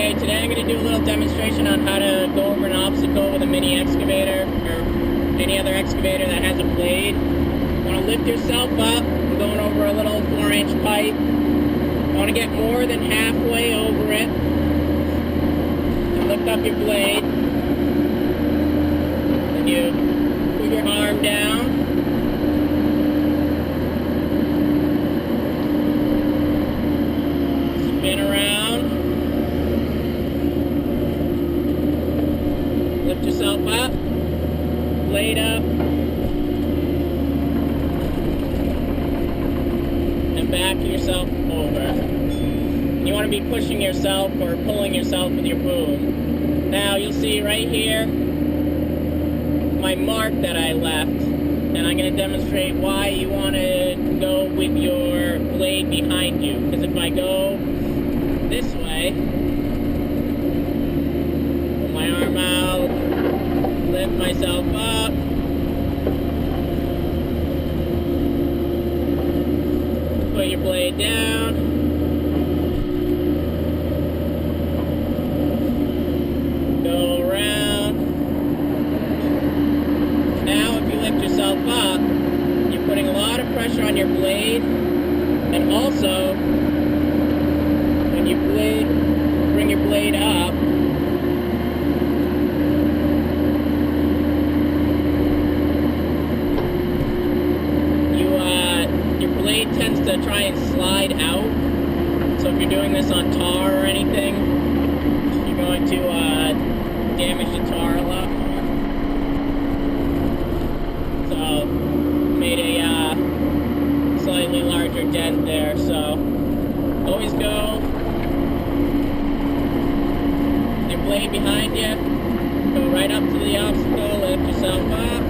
Okay, today I'm going to do a little demonstration on how to go over an obstacle with a mini excavator or any other excavator that has a blade. You want to lift yourself up. I'm going over a little 4-inch pipe. You want to get more than halfway over it. And lift up your blade. Then you put your arm down. Spin around. Lift yourself up, blade up, and back yourself over. You want to be pushing yourself or pulling yourself with your boom. Now you'll see right here my mark that I left, and I'm going to demonstrate why you want to go with your blade behind you. Because if I go this way, put my arm out, lift myself up, put your blade down, go around. Now if you lift yourself up, you're putting a lot of pressure on your blade, and also when you bring your blade up, tends to try and slide out. So if you're doing this on tar or anything, you're going to damage the tar a lot more. So made a slightly larger dent there. So always go your blade behind you, go right up to the obstacle, lift yourself up.